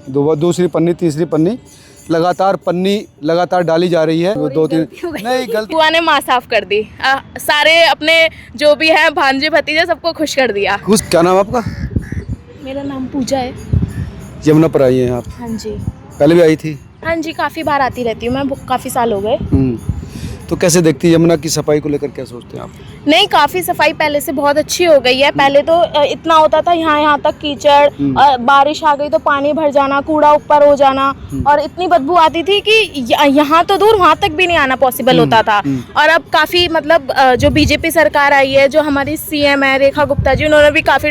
दूसरी पन्नी तीसरी पन्नी लगातार डाली जा रही है। वो 2-3 नहीं गलती बुआ ने माँ साफ कर दी। सारे अपने जो भी है भांजे भतीजे सबको खुश कर दिया। खुश। क्या नाम आपका? मेरा नाम पूजा है। यमुना पर आई हैं आप? हाँ जी। पहले भी आई थी? हाँ जी, काफ़ी बार आती रहती हूँ मैं, काफ़ी साल हो गए। तो कैसे देखती है यमुना की सफाई को लेकर, क्या सोचते हैं आप? नहीं, काफ़ी सफाई पहले से बहुत अच्छी हो गई है। पहले तो इतना होता था यहाँ तक कीचड़, बारिश आ गई तो पानी भर जाना, कूड़ा ऊपर हो जाना और इतनी बदबू आती थी कि यहाँ तो दूर वहाँ तक भी नहीं आना पॉसिबल होता था। और अब काफ़ी मतलब जो बीजेपी सरकार आई है, जो हमारी सीएम है रेखा गुप्ता जी, उन्होंने भी काफ़ी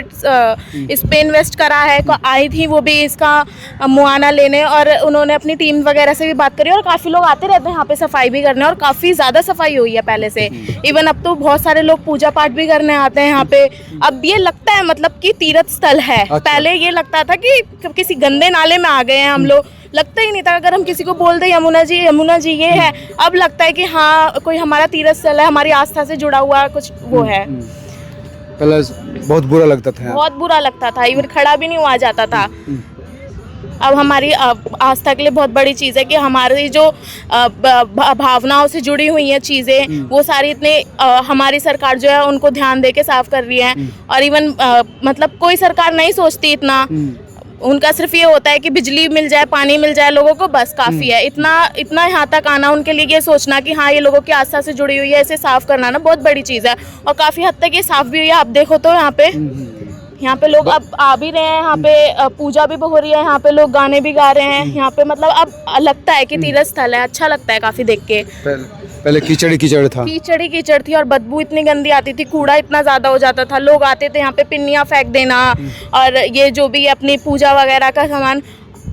इस पे इन्वेस्ट करा है। आई थी वो भी इसका मुआयना लेने और उन्होंने अपनी टीम वगैरह से भी बात करी और काफ़ी लोग आते रहते हैं यहाँ पे सफाई भी करने और काफ़ी ज़्यादा सफाई हुई है पहले से। इवन अब तो बहुत सारे लोग पूजा पाठ भी करने आते हैं यहाँ पे। अब ये लगता है मतलब कि तीर्थ स्थल है। अच्छा। पहले ये लगता था कि किसी गंदे नाले में आ गए हैं हम लोग, लगता ही नहीं था। अगर हम किसी को बोल दे यमुना जी ये है, अब लगता है कि हाँ कोई हमारा तीर्थ स्थल है, हमारी आस्था से जुड़ा हुआ कुछ वो है। पहले बहुत बुरा लगता था, बहुत बुरा लगता था, इवन खड़ा भी नहीं हुआ जाता था। अब हमारी आस्था के लिए बहुत बड़ी चीज़ है कि हमारी जो भावनाओं से जुड़ी हुई हैं चीज़ें, वो सारी इतने हमारी सरकार जो है उनको ध्यान दे के साफ कर रही है। और इवन मतलब कोई सरकार नहीं सोचती इतना, उनका सिर्फ ये होता है कि बिजली मिल जाए, पानी मिल जाए लोगों को, बस काफ़ी है। इतना यहाँ तक आना उनके लिए ये सोचना कि हाँ ये लोगों की आस्था से जुड़ी हुई है, इसे साफ करना ना बहुत बड़ी चीज़ है। और काफ़ी हद तक ये साफ भी हुई है। आप देखो तो यहाँ पे लोग अब आ भी रहे हैं, यहाँ पे पूजा भी हो रही है, यहाँ पे लोग गाने भी गा रहे हैं। यहाँ पे मतलब अब लगता है कि तीर्थ स्थल है, अच्छा लगता है काफ़ी देख के। पहले कीचड़ ही कीचड़ था, कीचड़ थी और बदबू इतनी गंदी आती थी, कूड़ा इतना ज़्यादा हो जाता था। लोग आते थे यहाँ पे पिन्नियाँ फेंक देना और ये जो भी अपनी पूजा वगैरह का सामान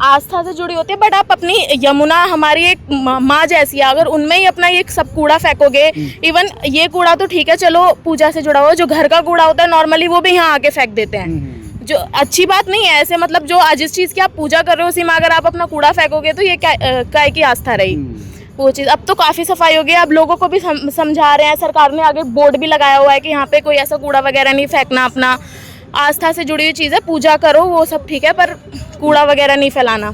आस्था से जुड़ी होती है। बट आप अपनी यमुना हमारी एक माँ जैसी है, अगर उनमें ही अपना ये सब कूड़ा फेंकोगे, इवन ये कूड़ा तो ठीक है चलो पूजा से जुड़ा हुआ, जो घर का कूड़ा होता है नॉर्मली वो भी यहाँ आके फेंक देते हैं, जो अच्छी बात नहीं है। ऐसे मतलब जो जिस चीज़ की आप पूजा कर रहे हो उसी में अगर आप अपना कूड़ा फेंकोगे तो ये काय की आस्था रही वो चीज़। अब तो काफ़ी सफाई हो गई, अब लोगों को भी समझा रहे हैं। सरकार ने आगे बोर्ड भी लगाया हुआ है कि यहाँ पे कोई ऐसा कूड़ा वगैरह नहीं फेंकना, अपना आस्था से जुड़ी हुई चीज़ है, पूजा करो वो सब ठीक है, पर कूड़ा वगैरह नहीं फैलाना।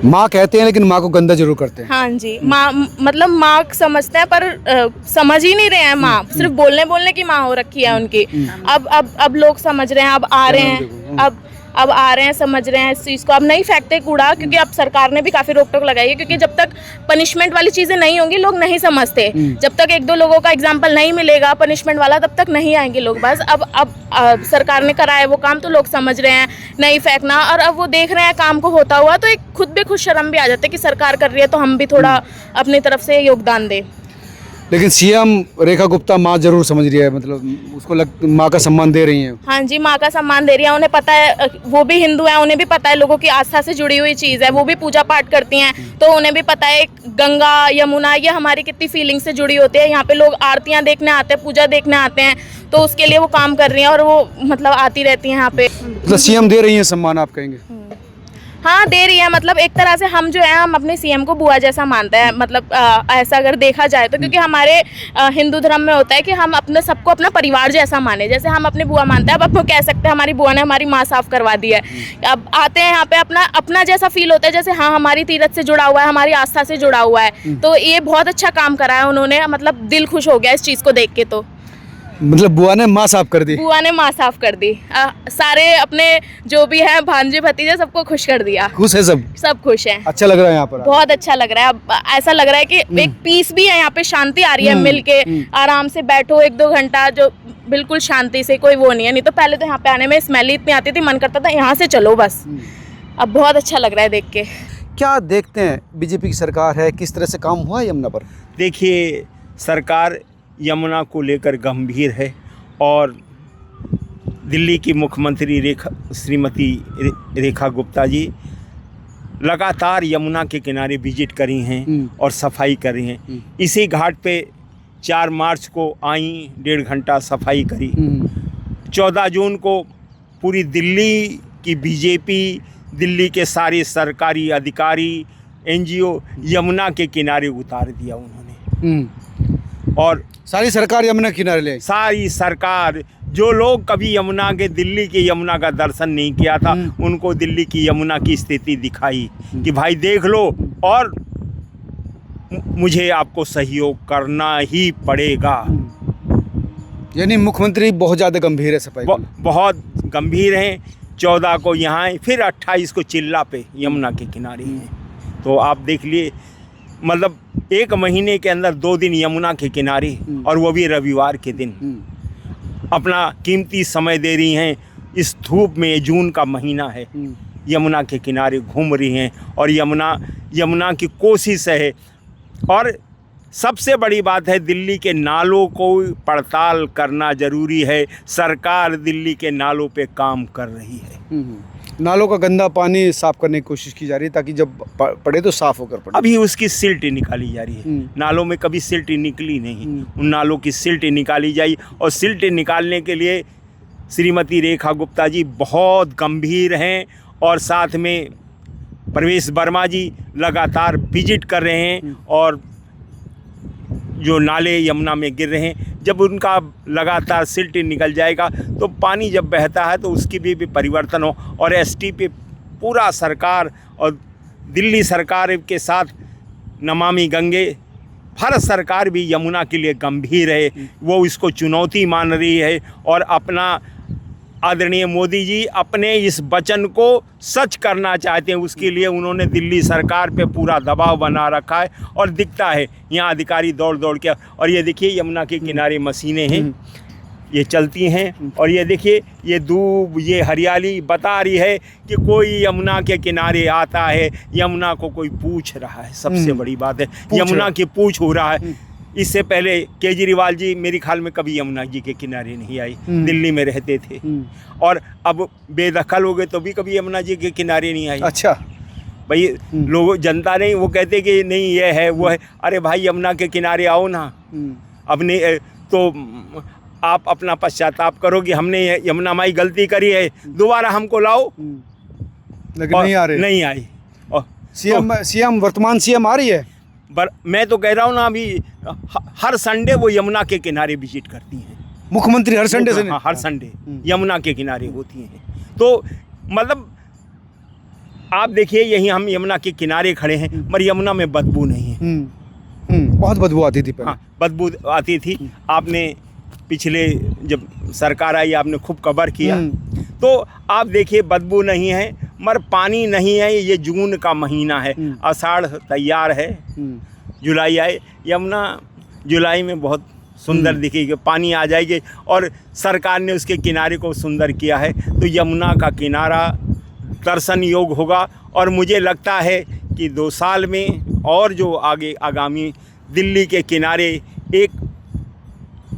माँ कहते हैं लेकिन माँ को गंदा जरूर करते हैं। हाँ जी, माँ मतलब माँ समझते हैं पर समझ ही नहीं रहे हैं। माँ सिर्फ बोलने की माँ हो रखी है उनकी। अब लोग समझ रहे हैं, अब आ रहे हैं, अब आ रहे हैं, समझ रहे हैं इस चीज़ को। अब नहीं फेंकते कूड़ा, क्योंकि अब सरकार ने भी काफ़ी रोक टोक लगाई है। क्योंकि जब तक पनिशमेंट वाली चीज़ें नहीं होंगी लोग नहीं समझते। जब तक 1-2 लोगों का एग्जाम्पल नहीं मिलेगा पनिशमेंट वाला, तब तक नहीं आएंगे लोग। बस अब सरकार ने करा है वो काम तो लोग समझ रहे हैं नहीं फेंकना, और अब वो देख रहे हैं काम को होता हुआ, तो एक खुद भी खुद शर्म भी आ जाता है कि सरकार कर रही है तो हम भी थोड़ा अपनी तरफ से योगदान दें। लेकिन सीएम रेखा गुप्ता माँ जरूर समझ रही है, मतलब उसको माँ का सम्मान दे रही हैं। हाँ जी, माँ का सम्मान दे रही है। उन्हें पता है, वो भी हिंदू है, उन्हें भी पता है लोगों की आस्था से जुड़ी हुई चीज़ है, वो भी पूजा पाठ करती हैं, तो उन्हें भी पता है गंगा यमुना ये हमारी कितनी फीलिंग से जुड़ी होती है। यहाँ पे लोग आरतियाँ देखने आते हैं, पूजा देखने आते हैं, तो उसके लिए वो काम कर रही हैं और वो मतलब आती रहती हैं यहाँ पे। मतलब सीएम दे रही हैं सम्मान, आप कहेंगे? हाँ दे रही है। मतलब एक तरह से हम जो है हम अपने सीएम को बुआ जैसा मानते हैं। मतलब ऐसा अगर देखा जाए तो, क्योंकि हमारे हिंदू धर्म में होता है कि हम अपने सबको अपना परिवार जैसा माने, जैसे हम अपने बुआ मानते हैं। अब आपको कह सकते हैं हमारी बुआ ने हमारी माँ साफ करवा दी है। अब आते हैं यहाँ पे अपना जैसा फील होता है, जैसे हाँ हमारी तीर्थ से जुड़ा हुआ है, हमारी आस्था से जुड़ा हुआ है। तो ये बहुत अच्छा काम करा है उन्होंने, मतलब दिल खुश हो गया इस चीज़ को देख के। तो मतलब बुआ ने माँ साफ कर दी? बुआ ने माँ साफ कर दी। सारे अपने जो भी है भांजे भतीजे सबको खुश कर दिया। खुश है सब खुश हैं। अच्छा लग रहा है यहाँ पर? बहुत अच्छा लग रहा है। अब ऐसा लग रहा है कि एक पीस भी है यहाँ पे, शांति आ रही है। मिल के आराम से बैठो 1-2 घंटा, जो बिल्कुल शांति से, कोई वो नहीं है। नहीं तो पहले तो यहाँ पे आने में स्मेल इतनी आती थी, मन करता था यहाँ से चलो बस। अब बहुत अच्छा लग रहा है देख के। क्या देखते हैं बीजेपी की सरकार है, किस तरह से काम हुआ है यमुना पर? देखिए, सरकार यमुना को लेकर गंभीर है और दिल्ली की मुख्यमंत्री श्रीमती रेखा गुप्ता जी लगातार यमुना के किनारे विजिट करी हैं और सफाई कर रही हैं। इसी घाट पे 4 मार्च को आई, 1.5 घंटा सफाई करी। 14 जून को पूरी दिल्ली की बीजेपी, दिल्ली के सारे सरकारी अधिकारी, NGO यमुना के किनारे उतार दिया उन्होंने। और सारी सरकार यमुना किनारे ले, सारी सरकार जो लोग कभी यमुना के दिल्ली की यमुना का दर्शन नहीं किया था उनको दिल्ली की यमुना की स्थिति दिखाई कि भाई देख लो और मुझे आपको सहयोग करना ही पड़ेगा। यानी मुख्यमंत्री बहुत ज़्यादा गंभीर है सफाई को। बहुत गंभीर हैं। 14 को यहाँ हैं, फिर 28 को चिल्ला पे यमुना के किनारे हैं। तो आप देख लिए मतलब 1 महीने के अंदर 2 दिन यमुना के किनारे और वो भी रविवार के दिन अपना कीमती समय दे रही हैं। इस धूप में जून का महीना है, यमुना के किनारे घूम रही हैं और यमुना की कोशिश है। और सबसे बड़ी बात है दिल्ली के नालों को पड़ताल करना ज़रूरी है। सरकार दिल्ली के नालों पे काम कर रही है। नालों का गंदा पानी साफ करने की कोशिश की जा रही है ताकि जब पड़े तो साफ होकर पड़े। अभी उसकी सिल्ट निकाली जा रही है। नालों में कभी सिल्ट निकली नहीं, उन नालों की सिल्ट निकाली जाए। और सिल्ट निकालने के लिए श्रीमती रेखा गुप्ता जी बहुत गंभीर हैं और साथ में प्रवेश वर्मा जी लगातार विजिट कर रहे हैं। और जो नाले यमुना में गिर रहे हैं, जब उनका लगातार सिल्ट निकल जाएगा तो पानी जब बहता है तो उसकी भी परिवर्तन हो। और एसटी पे पूरा सरकार और दिल्ली सरकार के साथ नमामि गंगे, भारत सरकार भी यमुना के लिए गंभीर है। वो इसको चुनौती मान रही है और अपना आदरणीय मोदी जी अपने इस वचन को सच करना चाहते हैं। उसके लिए उन्होंने दिल्ली सरकार पे पूरा दबाव बना रखा है और दिखता है यहाँ अधिकारी दौड़ दौड़ के। और ये देखिए यमुना के किनारे मशीनें हैं, ये चलती हैं और ये देखिए ये दूब, ये हरियाली बता रही है कि कोई यमुना के किनारे आता है, यमुना को कोई पूछ रहा है। सबसे बड़ी बात है यमुना की पूछ हो रहा है। इससे पहले केजरीवाल जी मेरे ख्याल में कभी यमुना जी के किनारे नहीं आई, दिल्ली में रहते थे। और अब बेदखल हो गए तो भी कभी यमुना जी के किनारे नहीं आई। अच्छा भाई लोग जनता नहीं, वो कहते कि नहीं ये है वो है। अरे भाई यमुना के किनारे आओ ना। अपने तो आप अपना पश्चाताप करो कि हमने यमुना माई गलती करी है, दोबारा हमको लाओ। लेकिन नहीं आ रहे, नहीं आई। और सीएम वर्तमान सीएम आ रही है। मैं तो कह रहा हूँ ना, अभी हर संडे वो यमुना के किनारे विजिट करती हैं। मुख्यमंत्री हर संडे से? हाँ, हर संडे यमुना के किनारे होती हैं। तो मतलब आप देखिए यही हम यमुना के किनारे खड़े हैं मगर यमुना में बदबू नहीं है। बहुत बदबू आती थी पहले। हाँ, बदबू आती थी। आपने पिछले जब सरकार आई आपने खूब कवर किया तो आप देखिए बदबू नहीं है मगर पानी नहीं है। ये जून का महीना है, आषाढ़ तैयार है, जुलाई आए, यमुना जुलाई में बहुत सुंदर दिखेगी, पानी आ जाएगी। और सरकार ने उसके किनारे को सुंदर किया है तो यमुना का किनारा दर्शन योग होगा। और मुझे लगता है कि 2 साल में और जो आगे आगामी दिल्ली के किनारे एक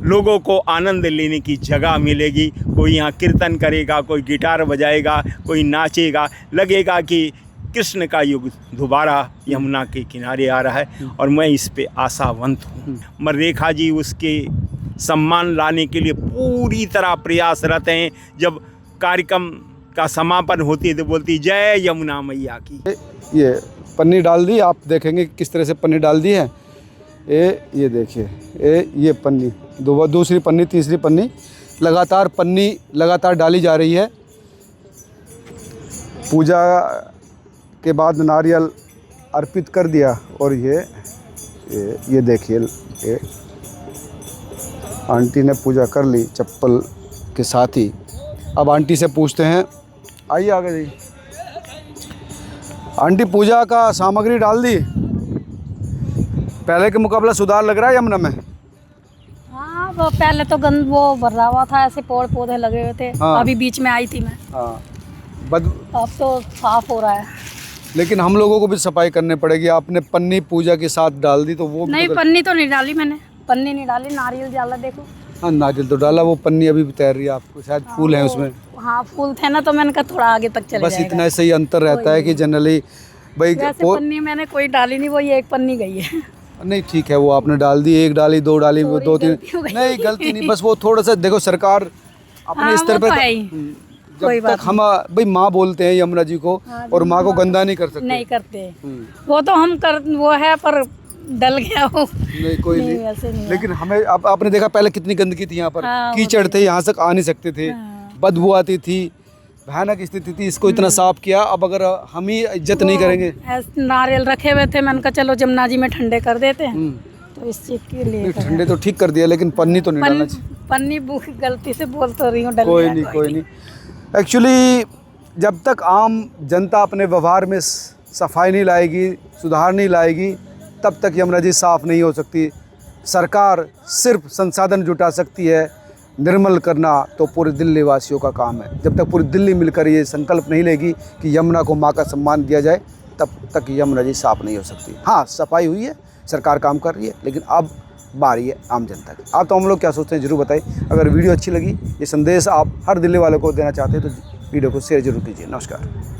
लोगों को आनंद लेने की जगह मिलेगी। कोई यहाँ कीर्तन करेगा, कोई गिटार बजाएगा, कोई नाचेगा, लगेगा कि कृष्ण का युग दोबारा यमुना के किनारे आ रहा है। और मैं इस पे आशावंत हूँ। मगर रेखा जी उसके सम्मान लाने के लिए पूरी तरह प्रयासरत हैं। जब कार्यक्रम का समापन होती है तो बोलती जय यमुना मैया की। ये पन्नी डाल दी, आप देखेंगे किस तरह से पन्नी डाल दी है। ये देखिए ये पन्नी, दूसरी पन्नी, तीसरी पन्नी, लगातार डाली जा रही है। पूजा के बाद नारियल अर्पित कर दिया और ये देखिए ये आंटी ने पूजा कर ली चप्पल के साथ ही। अब आंटी से पूछते हैं, आइए आगे जी। आंटी पूजा का सामग्री डाल दी, पहले के मुकाबला सुधार लग रहा है यमुना में? हाँ, वो पहले तो गंद वो भरा हुआ था, ऐसे पेड़ पौधे लगे हुए थे। हाँ। अभी बीच में आई थी मैं। हाँ, अब तो साफ हो रहा है। लेकिन हम लोगों को भी सफाई करनी पड़ेगी। आपने पन्नी पूजा के साथ डाल दी तो वो नहीं, पन्नी तो नहीं डाली मैंने, पन्नी नहीं डाली, नारियल डाला। देखो हाँ, नारियल तो डाला, वो पन्नी अभी भी तैर रही है। आपको शायद फूल हैं उसमें। हाँ, फूल थे ना तो मैंने कहा थोड़ा आगे तक चले बस जाएगा। इतना सही अंतर रहता है कि जनरली भाई पन्नी मैंने कोई डाली नहीं, वो ये एक पन्नी गई है। नहीं ठीक है, वो आपने डाल दी, 1 डाली, 2 डाली, 2 3 नहीं गलती नहीं, बस वो थोड़ा सा देखो सरकार अपने स्तर पर जब तक हम भाई माँ बोलते हैं यमुना जी को और माँ को गंदा नहीं कर सकते। नहीं करते वो तो हम कर वो है, पर डल गया हूँ। नहीं कोई नहीं, नहीं, वैसे नहीं है। लेकिन हमें आपने देखा पहले कितनी गंदगी थी यहाँ पर, हाँ, वो कीचड़ थे, यहाँ तक आ नहीं सकते थे, हाँ। बदबू आती थी, भयानक स्थिति थी। इसको इतना साफ किया, अब अगर हम ही इज्जत नहीं करेंगे। ऐसे नारियल रखे हुए थे, मैंने कहा चलो जमुना जी में ठंडे कर देते हैं, हम्म, तो इस चीज के लिए नहीं, ठंडे तो ठीक कर दिया, लेकिन पन्नी तो नहीं डालना चाहिए। पन्नी गलती से बोल तो रही हूँ, डल कोई गया, नहीं, कोई नहीं। एक्चुअली जब तक आम जनता अपने व्यवहार में सफाई नहीं लाएगी, सुधार नहीं लाएगी, तब तक यमुना जी साफ़ नहीं हो सकती। सरकार सिर्फ संसाधन जुटा सकती है, निर्मल करना तो पूरे दिल्ली वासियों का काम है। जब तक पूरी दिल्ली मिलकर ये संकल्प नहीं लेगी कि यमुना को माँ का सम्मान दिया जाए, तब तक यमुना जी साफ़ नहीं हो सकती। हाँ, सफाई हुई है, सरकार काम कर रही है, लेकिन अब बारी है आम जनता की। आप तो हम लोग क्या सोचते हैं ज़रूर बताइए। अगर वीडियो अच्छी लगी, ये संदेश आप हर दिल्ली वालों को देना चाहते हैं, तो वीडियो को शेयर जरूर कीजिए। नमस्कार।